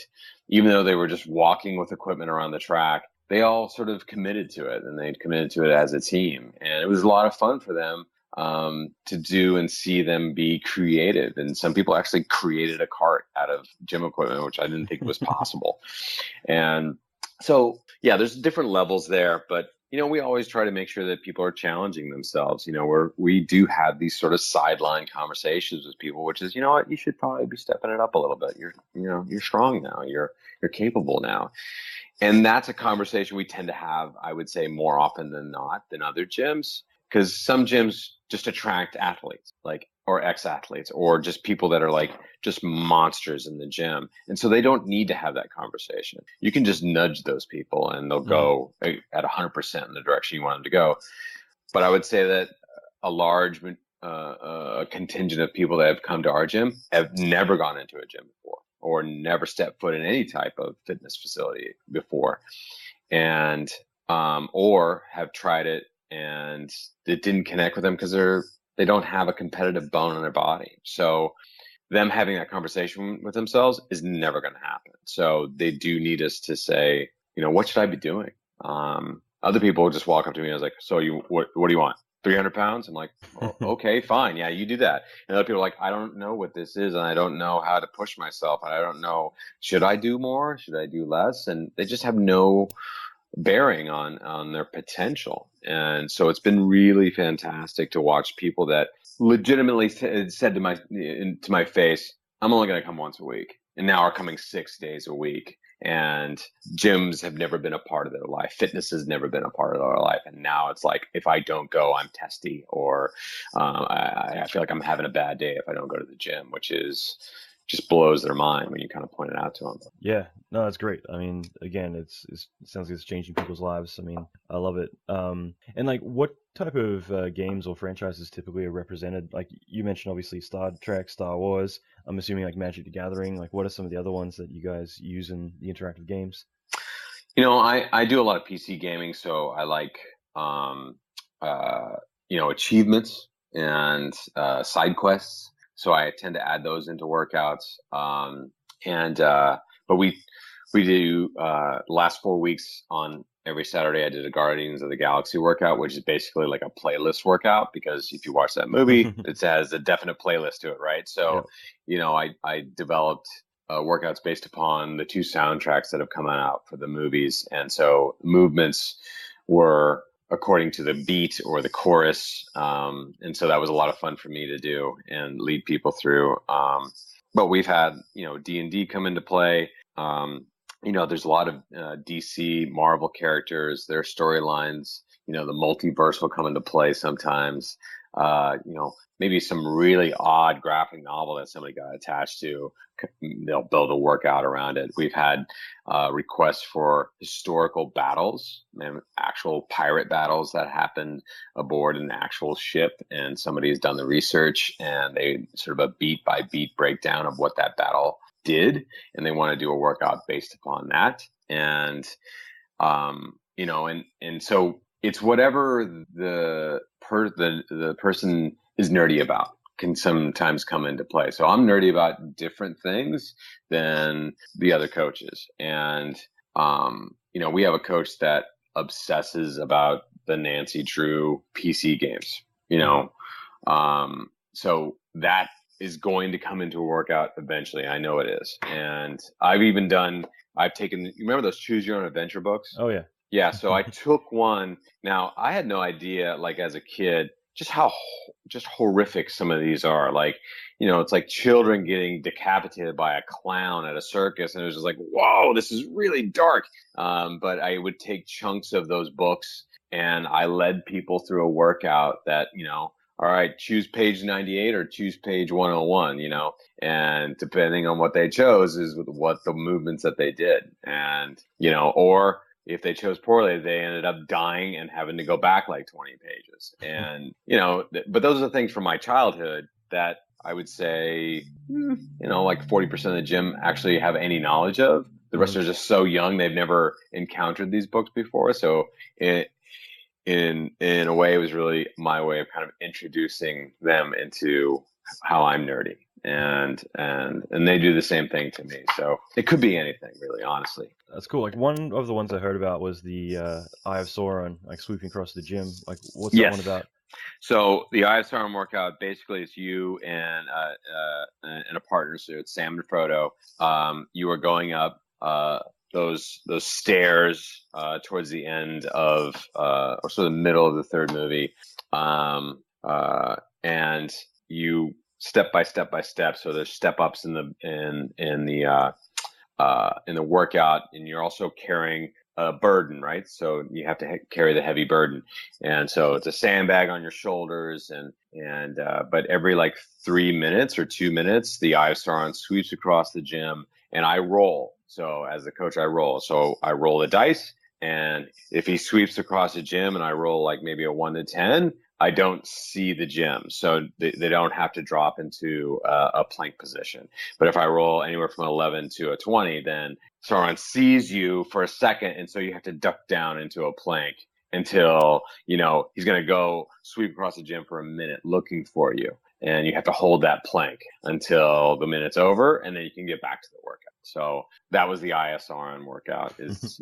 Speaker 3: even though they were just walking with equipment around the track, they all sort of committed to it, and they committed to it as a team. And it was a lot of fun for them. to do and see them be creative. And some people actually created a cart out of gym equipment, which I didn't think was possible. And so, yeah, there's different levels there, but we always try to make sure that people are challenging themselves. We do have these sort of sideline conversations with people, which is, what, you should probably be stepping it up a little bit. You're strong now. You're capable now. And that's a conversation we tend to have, I would say, more often than not than other gyms, because some gyms just attract athletes, or ex-athletes, or just people that are just monsters in the gym. And so they don't need to have that conversation. You can just nudge those people and they'll go at 100% in the direction you want them to go. But I would say that a large contingent of people that have come to our gym have never gone into a gym before, or never stepped foot in any type of fitness facility before, and or have tried it and it didn't connect with them because they don't have a competitive bone in their body. So them having that conversation with themselves is never going to happen. So they do need us to say, what should I be doing? Other people will just walk up to me and I was like, so what do you want? 300 pounds? I'm like, oh, okay, fine. Yeah, you do that. And other people are like, I don't know what this is. And I don't know how to push myself. And I don't know, should I do more? Should I do less? And they just have no bearing on their potential. And so it's been really fantastic to watch people that legitimately said to my face, I'm only going to come once a week, and now are coming 6 days a week. And gyms have never been a part of their life. Fitness has never been a part of their life. And now it's like, if I don't go, I'm testy, or I feel like I'm having a bad day if I don't go to the gym, which is just blows their mind when you kind of point it out to them.
Speaker 1: Yeah, no, that's great. I mean, again, it sounds like it's changing people's lives. I mean, I love it. And what type of games or franchises typically are represented? Like you mentioned, obviously Star Trek, Star Wars. I'm assuming Magic the Gathering. What are some of the other ones that you guys use in the interactive games?
Speaker 3: I do a lot of PC gaming, so I like achievements and side quests. So I tend to add those into workouts. But we do last 4 weeks on every Saturday. I did a Guardians of the Galaxy workout, which is basically like a playlist workout, because if you watch that movie, it has a definite playlist to it, right? So, I developed workouts based upon the 2 soundtracks that have come out for the movies, and so movements were according to the beat or the chorus. And so that was a lot of fun for me to do and lead people through. But we've had, D&D come into play. There's a lot of DC Marvel characters, their storylines, the multiverse will come into play sometimes. Maybe some really odd graphic novel that somebody got attached to, they'll build a workout around it. We've had requests for historical battles, actual pirate battles that happened aboard an actual ship, and somebody's done the research and they sort of a beat by beat breakdown of what that battle did, and they want to do a workout based upon that. And and so it's whatever the person is nerdy about can sometimes come into play. So I'm nerdy about different things than the other coaches. And, we have a coach that obsesses about the Nancy Drew PC games, so that is going to come into a workout eventually. I know it is. And I've taken, you remember those Choose Your Own Adventure books?
Speaker 1: Oh, yeah.
Speaker 3: Yeah. So I took one. Now, I had no idea, as a kid, just how just horrific some of these are. It's like children getting decapitated by a clown at a circus. And it was just like, whoa, this is really dark. But I would take chunks of those books and I led people through a workout that, all right, choose page 98 or choose page 101, and depending on what they chose is what the movements that they did. And, or if they chose poorly, they ended up dying and having to go back 20 pages. And, but those are the things from my childhood that I would say, 40% of the gym actually have any knowledge of. The rest are just so young, they've never encountered these books before. So in a way, it was really my way of kind of introducing them into how I'm nerdy. And they do the same thing to me. So it could be anything, really, honestly.
Speaker 1: That's cool. One of the ones I heard about was the Eye of Sauron, swooping across the gym. What's that one about?
Speaker 3: So the ISRM workout basically is you and a partner. So it's Sam and Frodo. You are going up those stairs towards the end of or sort of the middle of the third movie, and you step by step. So there's step ups in the workout, and you're also carrying a burden, right? So you have to carry the heavy burden, and so it's a sandbag on your shoulders, and but every like 3 minutes or 2 minutes, the ISRN sweeps across the gym, and I roll. So as the coach, I roll. So I roll the dice, and if he sweeps across the gym, and I roll like maybe a 1 to 10. I don't see the gym, so they don't have to drop into a plank position. But if I roll anywhere from 11 to a 20, then Sauron sees you for a second, and so you have to duck down into a plank until, he's going to go sweep across the gym for a minute looking for you. And you have to hold that plank until the minute's over, and then you can get back to the workout. So that was the ISRN workout is,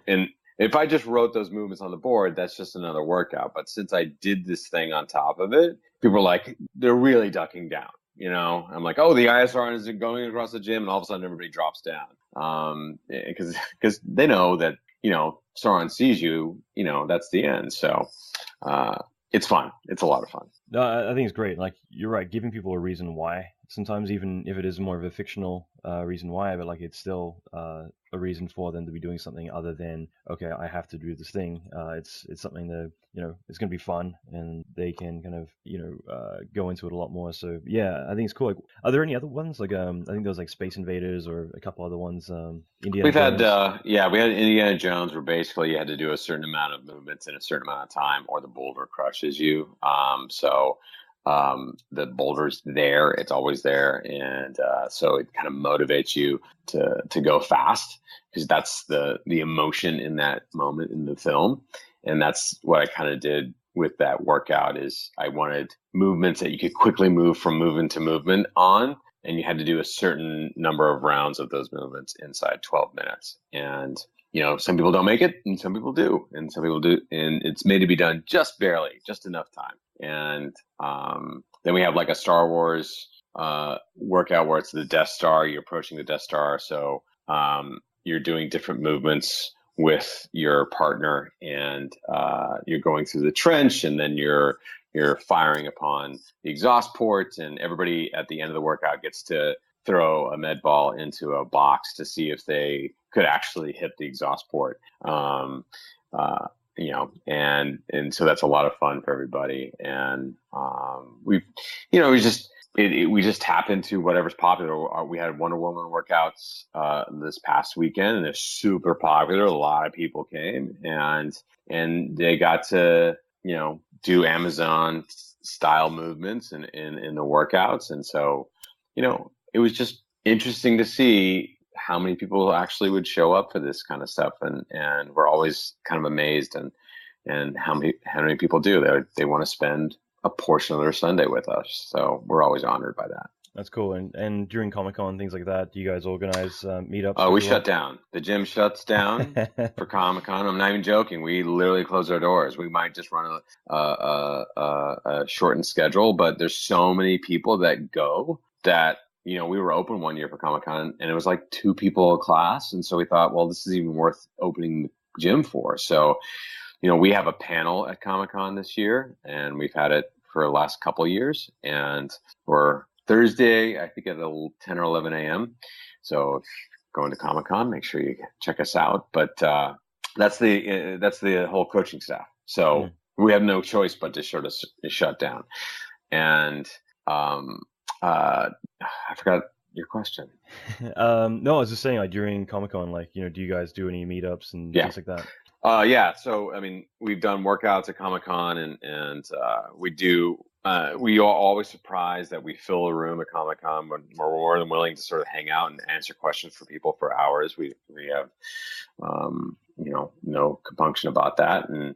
Speaker 3: and if I just wrote those movements on the board, that's just another workout. But since I did this thing on top of it, people are like, they're really ducking down. I'm like, oh, the ISR is going across the gym, and all of a sudden everybody drops down. Because they know that, Sauron sees you, that's the end. So it's fun. It's a lot of fun.
Speaker 1: No, I think it's great. Like, you're right, giving people a reason why. Sometimes even if it is more of a fictional reason why, but like it's still a reason for them to be doing something other than, okay, I have to do this thing. It's something that, it's going to be fun, and they can kind of, go into it a lot more. So yeah, I think it's cool. Like, are there any other ones? Like, I think there was like Space Invaders or a couple other ones. Indiana Jones.
Speaker 3: We had Indiana Jones, where basically you had to do a certain amount of movements in a certain amount of time, or the boulder crushes you. The boulder's there, it's always there, and so it kind of motivates you to go fast, because that's the emotion in that moment in the film. And that's what I kind of did with that workout, is I wanted movements that you could quickly move from movement to movement on, and you had to do a certain number of rounds of those movements inside 12 minutes. And some people don't make it, and some people do, and some people do, and it's made to be done just barely, just enough time. And then we have like a Star Wars workout where it's the Death Star. You're approaching the Death Star, so you're doing different movements with your partner, and you're going through the trench, and then you're firing upon the exhaust port, and everybody at the end of the workout gets to throw a med ball into a box to see if they could actually hit the exhaust port. And so that's a lot of fun for everybody. And we just tap into whatever's popular. We had Wonder Woman workouts this past weekend, and they're super popular. A lot of people came, and they got to do Amazon style movements in the workouts. And so it was just interesting to see how many people actually would show up for this kind of stuff, and we're always kind of amazed and how many people do. They want to spend a portion of their Sunday with us, so we're always honored by that.
Speaker 1: That's cool. And during Comic-Con, things like that, do you guys organize meetups?
Speaker 3: Oh, we shut down. The gym shuts down for Comic-Con. I'm not even joking. We literally close our doors. We might just run a shortened schedule, but there's so many people that go that we were open one year for Comic-Con, and it was like 2 people a class. And so we thought, well, this is even worth opening the gym for. So, we have a panel at Comic-Con this year, and we've had it for the last couple of years. And we're Thursday, I think at 10 or 11 a.m. So if you're going to Comic-Con, make sure you check us out. But that's the whole coaching staff. So we have no choice but to sort of shut down. And I forgot your question.
Speaker 1: No, I was just saying, like, during Comic-Con, like, do you guys do any meetups and things like that?
Speaker 3: Yeah. So, I mean, we've done workouts at Comic-Con, and we do. We are always surprised that we fill a room at Comic-Con when we're more than willing to sort of hang out and answer questions for people for hours. We have, no compunction about that. And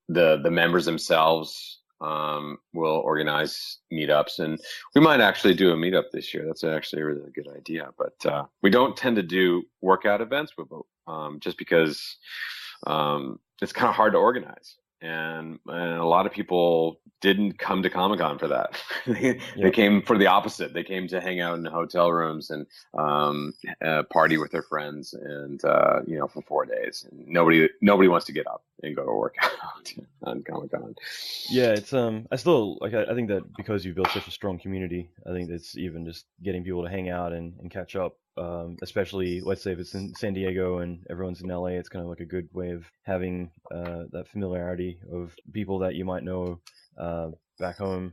Speaker 3: the members themselves will organize meetups, and we might actually do a meetup this year. That's actually a really good idea. But we don't tend to do workout events, just because it's kind of hard to organize. and a lot of people didn't come to Comic-Con for that. They
Speaker 1: Yep.
Speaker 3: came for the opposite. They came to hang out in hotel rooms and party with their friends, and for 4 days. And nobody wants to get up and go to work out on Comic-Con.
Speaker 1: Yeah, it's I still like I think that because you've built such a strong community, I think it's even just getting people to hang out and catch up. Especially let's say if it's in San Diego and everyone's in LA, it's kind of like a good way of having that familiarity of people that you might know back home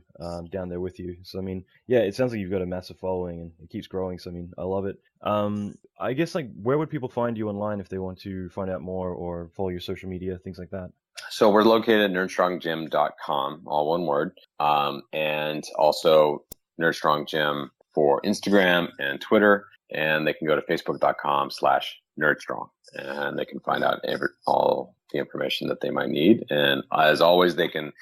Speaker 1: down there with you. So I mean, yeah, it sounds like you've got a massive following and it keeps growing. So I mean, I love it. I guess like where would people find you online if they want to find out more or follow your social media, things like that?
Speaker 3: So we're located at nerdstronggym.com, all one word, and also Nerdstrong Gym for Instagram and Twitter. And they can go to facebook.com/nerdstrong, and they can find out all the information that they might need. And as always, they can,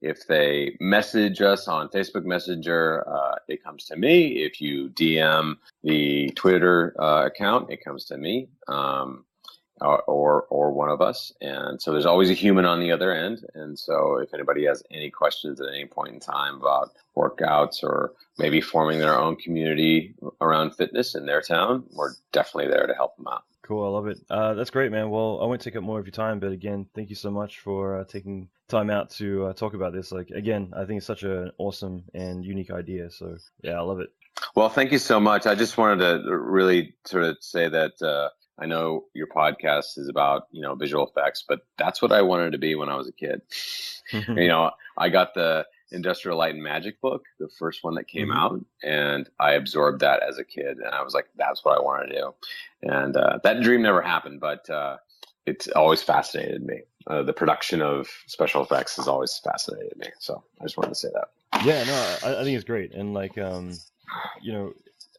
Speaker 3: if they message us on Facebook Messenger, it comes to me. If you DM the Twitter account, it comes to me. Or one of us. And so there's always a human on the other end. And so if anybody has any questions at any point in time about workouts or maybe forming their own community around fitness in their town, we're definitely there to help them out.
Speaker 1: Cool, I love it. That's great, man. Well, I won't take up more of your time, but again, thank you so much for taking time out to talk about this. Like, again, I think it's such an awesome and unique idea. So yeah, I love it.
Speaker 3: Well, thank you so much. I just wanted to really sort of say that, I know your podcast is about, visual effects, but that's what I wanted to be when I was a kid. I got the Industrial Light and Magic book, the first one that came out, and I absorbed that as a kid, and I was like, that's what I want to do. And that dream never happened, but it's always fascinated me. The production of special effects has always fascinated me. So I just wanted to say that.
Speaker 1: Yeah, no, I think it's great. And like,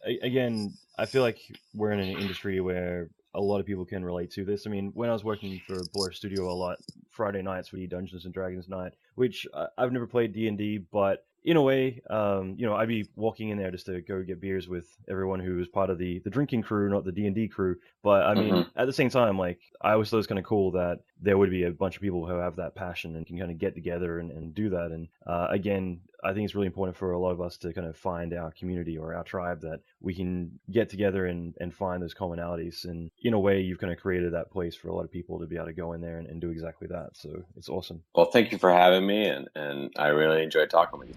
Speaker 1: again, I feel like we're in an industry where a lot of people can relate to this. I mean, when I was working for Blur Studio a lot, Friday nights we do Dungeons and Dragons night, which I've never played D&D, but in a way, I'd be walking in there just to go get beers with everyone who was part of the drinking crew, not the D&D crew. But I mean, at the same time, like, I always thought it was kind of cool that there would be a bunch of people who have that passion and can kind of get together and do that. And again, I think it's really important for a lot of us to kind of find our community or our tribe that we can get together and find those commonalities. And in a way, you've kind of created that place for a lot of people to be able to go in there and do exactly that. So it's awesome.
Speaker 3: Well, thank you for having me, and I really enjoyed talking with you.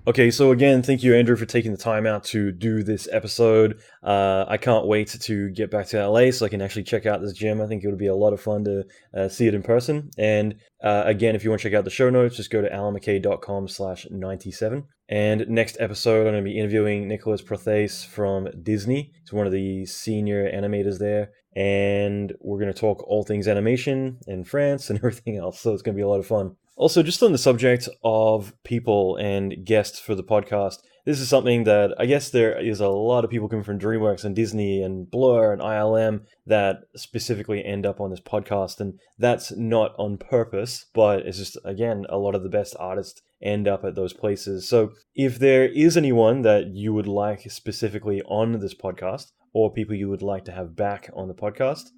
Speaker 1: Okay, so again, thank you, Andrew, for taking the time out to do this episode. I can't wait to get back to LA so I can actually check out this gym. I think it would be a lot of fun to see it in person. And again, if you want to check out the show notes, just go to allanmckay.com/97. And next episode, I'm going to be interviewing Nicholas Prothes from Disney. He's one of the senior animators there. And we're going to talk all things animation in France and everything else. So it's going to be a lot of fun. Also, just on the subject of people and guests for the podcast, this is something that I guess there is a lot of people coming from DreamWorks and Disney and Blur and ILM that specifically end up on this podcast. And that's not on purpose, but it's just, again, a lot of the best artists end up at those places. So if there is anyone that you would like specifically on this podcast or people you would like to have back on the podcast,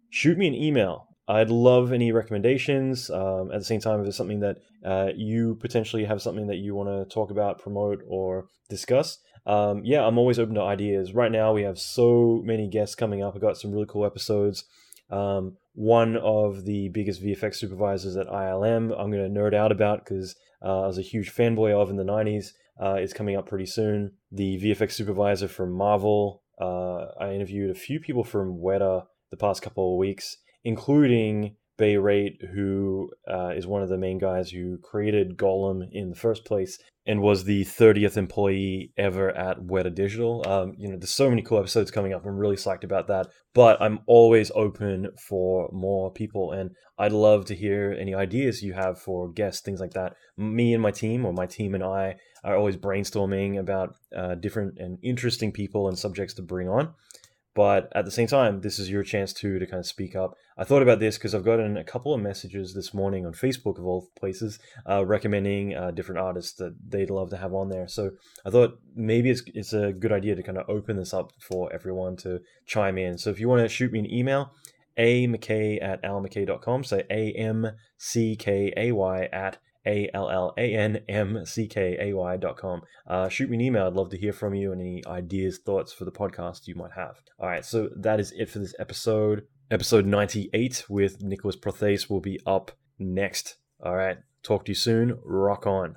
Speaker 1: shoot me an email. I'd love any recommendations. At the same time, if there's something that you potentially have something that you want to talk about, promote, or discuss, I'm always open to ideas. Right now, we have so many guests coming up. I got some really cool episodes. One of the biggest VFX supervisors at ILM, I'm going to nerd out about because I was a huge fanboy of in the 90s, is coming up pretty soon. The VFX supervisor from Marvel. I interviewed a few people from Weta the past couple of weeks, including Bay Rate, who is one of the main guys who created Golem in the first place and was the 30th employee ever at Weta Digital. There's so many cool episodes coming up. I'm really psyched about that. But I'm always open for more people, and I'd love to hear any ideas you have for guests, things like that. Me and my team, or my team and I, are always brainstorming about different and interesting people and subjects to bring on. But at the same time, this is your chance to kind of speak up. I thought about this because I've gotten a couple of messages this morning on Facebook, of all places, recommending different artists that they'd love to have on there. So I thought maybe it's a good idea to kind of open this up for everyone to chime in. So if you want to shoot me an email, McKay at allanmckay.com. So AMCKAY at ALLANMCKAY.com. Shoot me an email. I'd love to hear from you and any ideas, thoughts for the podcast you might have. All right, so that is it for this episode. Episode 98 with Nicholas Prothes will be up next. All right, talk to you soon. Rock on.